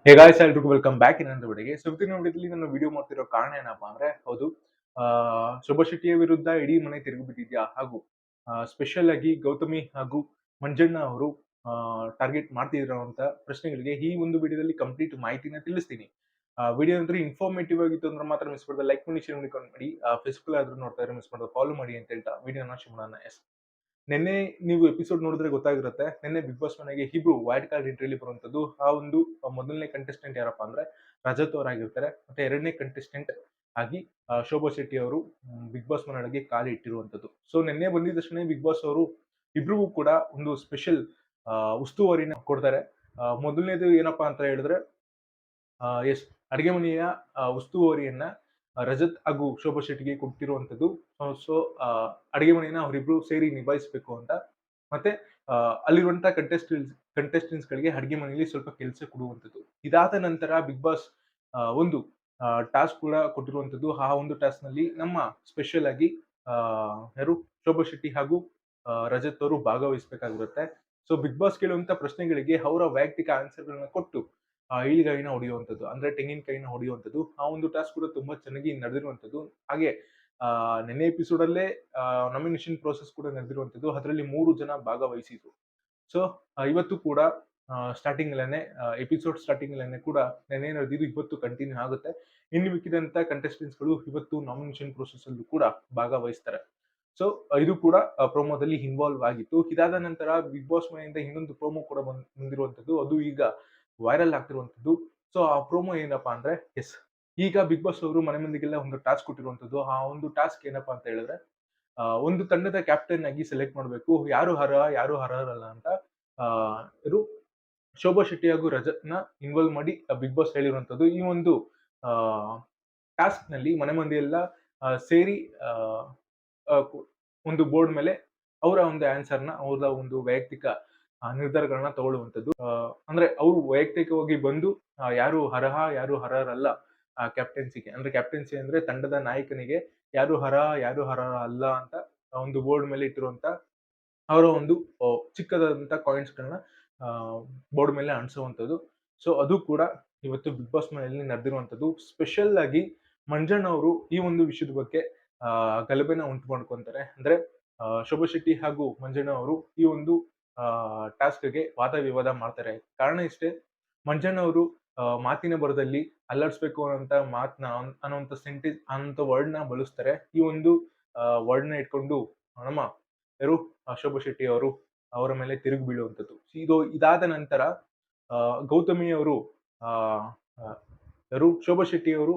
Hey guys, ಎಲ್ರಿಗೂ welcome back ಇನ್ನೊಂದು ವಿಡಿಯೋಗೆ. ಇವತ್ತಿನ ವಿಡಿಯೋದಲ್ಲಿ ನಾನು ವಿಡಿಯೋ ಮಾಡ್ತಿರೋ ಕಾರಣ ಏನಪ್ಪಾ ಅಂದ್ರೆ, ಹೌದು, ಶೋಭಾ ಶೆಟ್ಟಿಯ ವಿರುದ್ಧ ಇಡೀ ಮನೆ ತಿರುಗಿ ಬಿದ್ದಿದ್ಯಾ ಹಾಗೂ ಸ್ಪೆಷಲ್ ಆಗಿ ಗೌತಮಿ ಹಾಗೂ ಮಂಜಣ್ಣ ಅವರು ಟಾರ್ಗೆಟ್ ಮಾಡ್ತಿರೋ ಅಂತ ಪ್ರಶ್ನೆಗಳಿಗೆ ಈ ಒಂದು ವಿಡಿಯೋದಲ್ಲಿ ಕಂಪ್ಲೀಟ್ ಮಾಹಿತಿನ ತಿಳಿಸ್ತೀನಿ. ವಿಡಿಯೋ ಅಂದ್ರೆ ಇನ್ಫಾರ್ಮೇಟಿವ್ ಆಗಿತ್ತು ಅಂದ್ರೆ ಮಾತ್ರ ಮಿಸ್ ಮಾಡದೆ ಲೈಕ್ ಮಾಡಿ, ಶೇರ್ ಮಾಡಿ. ಫೇಸ್ಬುಕ್ ಆದ್ರೂ ನೋಡ್ತಾ ಇದ್ರೆ ಮಿಸ್ ಮಾಡದೆ ಫಾಲೋ ಮಾಡಿ ಅಂತ ಹೇಳ್ತಾ ವಿಡಿಯೋನ ಶುರು ಮಾಡೋಣ. ಎಸ್, ನಿನ್ನೆ ನೀವು ಎಪಿಸೋಡ್ ನೋಡಿದ್ರೆ ಗೊತ್ತಾಗಿರುತ್ತೆ. ನಿನ್ನೆ ಬಿಗ್ ಬಾಸ್ ಮನೆಗೆ ಇಬ್ರು ವೈಲ್ಡ್ ಕಾರ್ಡ್ ಎಂಟ್ರಿಲಿ ಬರುವಂತದ್ದು. ಆ ಒಂದು ಮೊದಲನೇ ಕಂಟೆಸ್ಟೆಂಟ್ ಯಾರಪ್ಪ ಅಂದ್ರೆ ರಜತ್ ಅವರಾಗಿರ್ತಾರೆ. ಮತ್ತೆ ಎರಡನೇ ಕಂಟೆಸ್ಟೆಂಟ್ ಆಗಿ ಶೋಭಾ ಶೆಟ್ಟಿ ಅವರು ಬಿಗ್ ಬಾಸ್ ಮನೆಯೊಳಗೆ ಕಾಲು ಇಟ್ಟಿರುವಂತದ್ದು. ಸೊ ನಿನ್ನೆ ಬಂದಿದ ತಕ್ಷಣ ಬಿಗ್ ಬಾಸ್ ಅವರು ಇಬ್ರಿಗೂ ಕೂಡ ಒಂದು ಸ್ಪೆಷಲ್ ಉಸ್ತುವಾರಿನ ಕೊಡ್ತಾರೆ. ಮೊದಲನೇದು ಏನಪ್ಪಾ ಅಂತ ಹೇಳಿದ್ರೆ, ಎಸ್, ಅಡಿಗೆ ಮನೆಯ ಉಸ್ತುವಾರಿಯನ್ನ ರಜತ್ ಹಾಗೂ ಶೋಭಾ ಶೆಟ್ಟಿಗೆ ಕೊಟ್ಟಿರುವಂತದ್ದು. ಸೊ ಅಡಿಗೆ ಮನೆಯನ್ನ ಅವರಿಬ್ರು ಸೇರಿ ನಿಭಾಯಿಸಬೇಕು ಅಂತ. ಮತ್ತೆ ಅಲ್ಲಿರುವಂತಹ ಕಂಟೆಸ್ಟೆಂಟ್ಸ್ ಗಳಿಗೆ ಅಡಿಗೆ ಮನೆಯಲ್ಲಿ ಸ್ವಲ್ಪ ಕೆಲಸ ಕೊಡುವಂತದ್ದು. ಇದಾದ ನಂತರ ಬಿಗ್ ಬಾಸ್ ಒಂದು ಟಾಸ್ಕ್ ಕೂಡ ಕೊಟ್ಟಿರುವಂತದ್ದು. ಆ ಒಂದು ಟಾಸ್ಕ್ ನಲ್ಲಿ ನಮ್ಮ ಸ್ಪೆಷಲ್ ಆಗಿ ಯಾರು ಶೋಭಾ ಶೆಟ್ಟಿ ಹಾಗೂ ರಜತ್ ಅವರು ಭಾಗವಹಿಸಬೇಕಾಗಿರುತ್ತೆ. ಸೊ ಬಿಗ್ ಬಾಸ್ ಕೇಳುವಂತ ಪ್ರಶ್ನೆಗಳಿಗೆ ಅವರ ವೈಯಕ್ತಿಕ ಆನ್ಸರ್ ಗಳನ್ನ ಕೊಟ್ಟು ಈಳಿಗಾಯಿನ ಹೊಡೆಯುವಂಥದ್ದು, ಅಂದ್ರೆ ತೆಂಗಿನಕಾಯಿನ ಹೊಡೆಯುವಂಥದ್ದು. ಆ ಒಂದು ಟಾಸ್ಕ್ ಕೂಡ ತುಂಬಾ ಚೆನ್ನಾಗಿ ನಡೆದಿರುವಂಥದ್ದು. ಹಾಗೆ ನಿನ್ನೆ ಎಪಿಸೋಡ್ ಅಲ್ಲೇ ನಾಮಿನೇಷನ್ ಪ್ರೋಸೆಸ್ ಕೂಡ ನಡೆದಿರುವಂಥದ್ದು. ಅದರಲ್ಲಿ 3 ಜನ ಭಾಗವಹಿಸಿದ್ರು. ಸೊ ಇವತ್ತು ಕೂಡ ಸ್ಟಾರ್ಟಿಂಗ್ ಅಲ್ಲೇನೆ ಎಪಿಸೋಡ್ ಸ್ಟಾರ್ಟಿಂಗ್ ಅಲ್ಲೇನೆ ಕೂಡ ನೆನ್ನೆ ನಡೆದಿದ್ದು ಇವತ್ತು ಕಂಟಿನ್ಯೂ ಆಗುತ್ತೆ. ಇನ್ನು ಮಿಕ್ಕಿದಂತ ಕಂಟೆಸ್ಟೆಂಟ್ಸ್ ಗಳು ಇವತ್ತು ನಾಮಿನೇಷನ್ ಪ್ರೋಸೆಸ್ ಅಲ್ಲೂ ಕೂಡ ಭಾಗವಹಿಸ್ತಾರೆ. ಸೊ ಇದು ಕೂಡ ಪ್ರೋಮೋದಲ್ಲಿ ಇನ್ವಾಲ್ವ್ ಆಗಿತ್ತು. ಇದಾದ ನಂತರ ಬಿಗ್ ಬಾಸ್ ಮನೆಯಿಂದ ಇನ್ನೊಂದು ಪ್ರೋಮೋ ಕೂಡ ಬಂದಿರುವಂತದ್ದು. ಅದು ಈಗ ವೈರಲ್ ಆಗ್ತಿರುವಂತದ್ದು. ಸೊ ಆ ಪ್ರೋಮೋ ಏನಪ್ಪಾ ಅಂದ್ರೆ, ಎಸ್, ಈಗ ಬಿಗ್ ಬಾಸ್ ಅವರು ಮನೆ ಮಂದಿಗೆಲ್ಲ ಒಂದು ಟಾಸ್ಕ್ ಕೊಟ್ಟಿರುವಂತದ್ದು. ಆ ಒಂದು ಟಾಸ್ಕ್ ಏನಪ್ಪಾ ಅಂತ ಹೇಳಿದ್ರೆ, ಒಂದು ತಂಡದ ಕ್ಯಾಪ್ಟನ್ ಆಗಿ ಸೆಲೆಕ್ಟ್ ಮಾಡಬೇಕು, ಯಾರು ಅರ್ಹ ಯಾರು ಅರ್ಹರಲ್ಲ ಅಂತ. ಇದು ಶೋಭಾ ಶೆಟ್ಟಿ ಹಾಗೂ ರಜತ್ನ ಇನ್ವಾಲ್ವ್ ಮಾಡಿ ಬಿಗ್ ಬಾಸ್ ಹೇಳಿರುವಂತದ್ದು. ಈ ಒಂದು ಟಾಸ್ಕ್ ನಲ್ಲಿ ಮನೆ ಮಂದಿ ಎಲ್ಲ ಸೇರಿ ಒಂದು ಬೋರ್ಡ್ ಮೇಲೆ ಅವರ ಒಂದು ಆನ್ಸರ್ನ, ಅವರ ಒಂದು ವೈಯಕ್ತಿಕ ನಿರ್ಧಾರಗಳನ್ನ ತಗೊಳ್ಳುವಂಥದ್ದು. ಅಂದ್ರೆ ಅವರು ವೈಯಕ್ತಿಕವಾಗಿ ಬಂದು ಯಾರು ಅರ್ಹ ಯಾರು ಅರ್ಹರಲ್ಲ ಕ್ಯಾಪ್ಟನ್ಸಿಗೆ, ಅಂದ್ರೆ ಕ್ಯಾಪ್ಟನ್ಸಿ ಅಂದ್ರೆ ತಂಡದ ನಾಯಕನಿಗೆ ಯಾರು ಅರ್ಹ ಯಾರು ಅರ್ಹ ಅಲ್ಲ ಅಂತ ಒಂದು ಬೋರ್ಡ್ ಮೇಲೆ ಇಟ್ಟಿರುವಂತ ಅವರ ಒಂದು ಚಿಕ್ಕದಾದಂತ ಕಾಯಿನ್ಸ್ ಗಳನ್ನ ಬೋರ್ಡ್ ಮೇಲೆ ಅಂಟಿಸುವಂಥದ್ದು. ಸೊ ಅದು ಕೂಡ ಇವತ್ತು ಬಿಗ್ ಬಾಸ್ ಮನೆಯಲ್ಲಿ ನಡೆದಿರುವಂಥದ್ದು. ಸ್ಪೆಷಲ್ ಆಗಿ ಮಂಜಣ್ಣ ಅವರು ಈ ಒಂದು ವಿಷಯದ ಬಗ್ಗೆ ಗಲಭೆನ ಉಂಟು ಮಾಡ್ಕೊಂತಾರೆ. ಅಂದ್ರೆ ಶೋಭಾ ಶೆಟ್ಟಿ ಹಾಗೂ ಮಂಜಣ್ಣ ಅವರು ಈ ಒಂದು ಟಾಸ್ಕ್ಗೆ ವಾದ ವಿವಾದ ಮಾಡ್ತಾರೆ. ಕಾರಣ ಇಷ್ಟೇ, ಮಂಜಣ್ಣ ಅವರು ಮಾತಿನ ಬರದಲ್ಲಿ ಅಲ್ಲಾಡಿಸ್ಬೇಕು ಅನ್ನೋಂತ ಮಾತನ್ನ ಅನ್ನೋಂತ ಸೆಂಟೆನ್ಸ್ ಅನ್ನೋಂತ ವರ್ಡ್ ನ ಬಳಸ್ತಾರೆ. ಈ ಒಂದು ವರ್ಡ್ ನ ಇಟ್ಕೊಂಡು ನಮ್ಮ ಯಾರು ಶೋಭಾ ಶೆಟ್ಟಿ ಅವರು ಅವರ ಮೇಲೆ ತಿರುಗಿ ಬೀಳುವಂಥದ್ದು. ಇದಾದ ನಂತರ ಗೌತಮಿ ಅವರು ಯಾರು ಶೋಭಾ ಶೆಟ್ಟಿ ಅವರು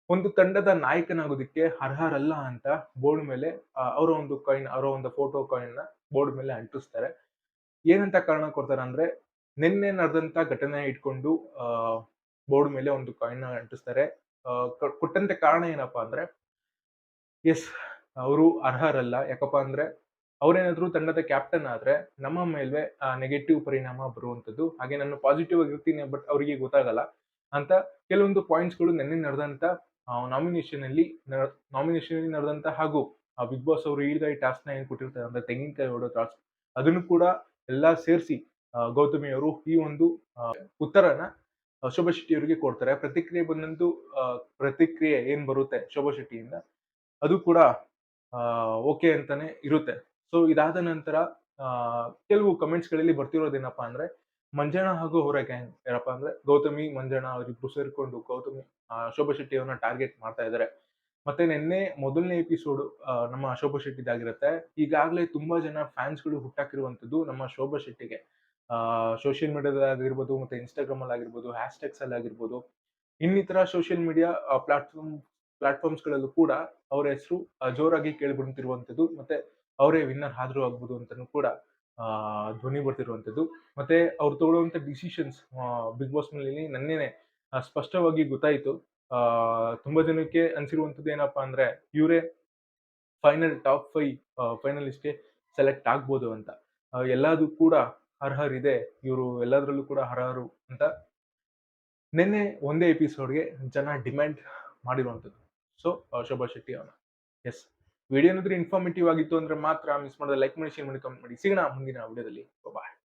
ಒಂದು ತಂಡದ ನಾಯಕನಾಗೋದಕ್ಕೆ ಅರ್ಹರಲ್ಲ ಅಂತ ಬೋರ್ಡ್ ಮೇಲೆ ಅವರ ಒಂದು ಕಾಯಿನ್, ಅವರ ಒಂದು ಫೋಟೋ ಕಾಯಿನ್ ನ ಬೋರ್ಡ್ ಮೇಲೆ ಅಂಟಿಸ್ತಾರೆ. ಏನಂತ ಕಾರಣ ಕೊಡ್ತಾರೆ ಅಂದ್ರೆ, ನಿನ್ನೆ ನಡೆದಂತ ಘಟನೆ ಇಟ್ಕೊಂಡು ಬೋರ್ಡ್ ಮೇಲೆ ಒಂದು ಕಾಯಿನ್ ನ ಅಂಟಿಸ್ತಾರೆ. ಕೊಟ್ಟಂತ ಕಾರಣ ಏನಪ್ಪಾ ಅಂದ್ರೆ, ಎಸ್, ಅವರು ಅರ್ಹರಲ್ಲ. ಯಾಕಪ್ಪ ಅಂದ್ರೆ ಅವ್ರೇನಾದ್ರು ತಂಡದ ಕ್ಯಾಪ್ಟನ್ ಆದ್ರೆ ನಮ್ಮ ಮೇಲೆ ನೆಗೆಟಿವ್ ಪರಿಣಾಮ ಬರುವಂತದ್ದು. ಹಾಗೆ ನಾನು ಪಾಸಿಟಿವ್ ಆಗಿರ್ತೀನಿ ಬಟ್ ಅವರಿಗೆ ಗೊತ್ತಾಗಲ್ಲ ಅಂತ ಕೆಲವೊಂದು ಪಾಯಿಂಟ್ಸ್ ಗಳು ನಿನ್ನೆ ನಡೆದಂತ ನಾಮಿನೇಷನ್ ಅಲ್ಲಿ ನಡೆದಂತ ಹಾಗೂ ಬಿಗ್ ಬಾಸ್ ಅವರು ಈಳ್ಗಾಯಿ ಟಾಸ್ಕ್ ನ ಏನ್ ಕೊಟ್ಟಿರ್ತಾರೆ ಅಂದ್ರೆ ತೆಂಗಿನಕಾಯಿ ಹೊಡೋ ಟಾಸ್ಕ್, ಅದನ್ನು ಕೂಡ ಎಲ್ಲಾ ಸೇರಿಸಿ ಗೌತಮಿ ಅವರು ಈ ಒಂದು ಉತ್ತರನ ಶೋಭಾ ಶೆಟ್ಟಿ ಅವರಿಗೆ ಕೊಡ್ತಾರೆ. ಪ್ರತಿಕ್ರಿಯೆ ಏನ್ ಬರುತ್ತೆ ಶೋಭಾ ಶೆಟ್ಟಿಯಿಂದ, ಅದು ಕೂಡ ಓಕೆ ಅಂತಾನೆ ಇರುತ್ತೆ. ಸೊ ಇದಾದ ನಂತರ ಕೆಲವು ಕಮೆಂಟ್ಸ್ ಗಳಲ್ಲಿ ಬರ್ತಿರೋದೇನಪ್ಪಾ ಅಂದ್ರೆ, ಮಂಜಣ್ಣ ಹಾಗೂ ಅವರ ಗ್ಯಾಂಗ್ ಯಾರಪ್ಪ ಅಂದ್ರೆ ಗೌತಮಿ ಮಂಜಣ್ಣ ಅವರಿಬ್ರು ಸೇರ್ಕೊಂಡು ಶೋಭಾ ಶೆಟ್ಟಿ ಅವ್ರನ್ನ ಟಾರ್ಗೆಟ್ ಮಾಡ್ತಾ ಇದ್ದಾರೆ. ಮತ್ತೆ ನಿನ್ನೆ ಮೊದಲನೇ ಎಪಿಸೋಡ್ ನಮ್ಮ ಶೋಭಾ ಶೆಟ್ಟಿದಾಗಿರುತ್ತೆ. ಈಗಾಗಲೇ ತುಂಬಾ ಜನ ಫ್ಯಾನ್ಸ್ ಗಳು ಹುಟ್ಟಾಕಿರುವಂತದ್ದು ನಮ್ಮ ಶೋಭಾ ಶೆಟ್ಟಿಗೆ. ಸೋಷಿಯಲ್ ಮೀಡಿಯಾದಾಗಿರ್ಬೋದು, ಮತ್ತೆ ಇನ್ಸ್ಟಾಗ್ರಾಮ್ ಅಲ್ಲಿ ಆಗಿರ್ಬೋದು, ಹ್ಯಾಶ್ ಟ್ಯಾಗ್ಸ್ ಅಲ್ಲಿ ಆಗಿರ್ಬೋದು, ಇನ್ನಿತರ ಸೋಷಿಯಲ್ ಮೀಡಿಯಾ ಪ್ಲಾಟ್ಫಾರ್ಮ್ಸ್ ಗಳಲ್ಲೂ ಕೂಡ ಅವರ ಹೆಸರು ಜೋರಾಗಿ ಕೇಳಿಬರುತ್ತಿರುವಂತದ್ದು. ಮತ್ತೆ ಅವರೇ ವಿನ್ನರ್ ಆದ್ರೂ ಆಗ್ಬೋದು ಅಂತಾನೂ ಕೂಡ ಧ್ವನಿ ಬರ್ತಿರುವಂತದ್ದು. ಮತ್ತೆ ಅವ್ರು ತಗೊಳ್ಳುವಂತ ಡಿಸಿಷನ್ಸ್ ಬಿಗ್ ಬಾಸ್ ನಲ್ಲಿ ನನ್ನೆನೆ ಸ್ಪಷ್ಟವಾಗಿ ಗೊತ್ತಾಯ್ತು. ತುಂಬಾ ಜನಕ್ಕೆ ಅನ್ಸಿರುವಂತದ್ದು ಏನಪ್ಪಾ ಅಂದ್ರೆ, ಇವರೇ ಫೈನಲ್ ಟಾಪ್ 5 ಫೈನಲಿಸ್ಟ್‌ಗೆ ಸೆಲೆಕ್ಟ್ ಆಗ್ಬೋದು ಅಂತ. ಎಲ್ಲದೂ ಕೂಡ ಅರ್ಹರಿದೆ, ಇವರು ಎಲ್ಲದರಲ್ಲೂ ಕೂಡ ಅರ್ಹರು ಅಂತ ನಿನ್ನೆ ಒಂದೇ ಎಪಿಸೋಡ್‌ಗೆ ಜನ ಡಿಮ್ಯಾಂಡ್ ಮಾಡಿರುವಂತದ್ದು. ಸೊ ಶೋಭಾ ಶೆಟ್ಟಿ ಅವರ, ಎಸ್, ವಿಡಿಯೋ ಏನಾದ್ರೂ ಇನ್ಫಾರ್ಮೇಟಿವ್ ಆಗಿತ್ತು ಅಂದ್ರೆ ಮಾತ್ರ ಮಿಸ್ ಮಾಡದೆ ಲೈಕ್ ಮಾಡಿ, ಶೇರ್ ಮಾಡಿ, ಕಮೆಂಟ್ ಮಾಡಿ. ಸಿಗೋಣ ಮುಂದಿನ ವಿಡಿಯೋದಲ್ಲಿ. ಬಾಯ್.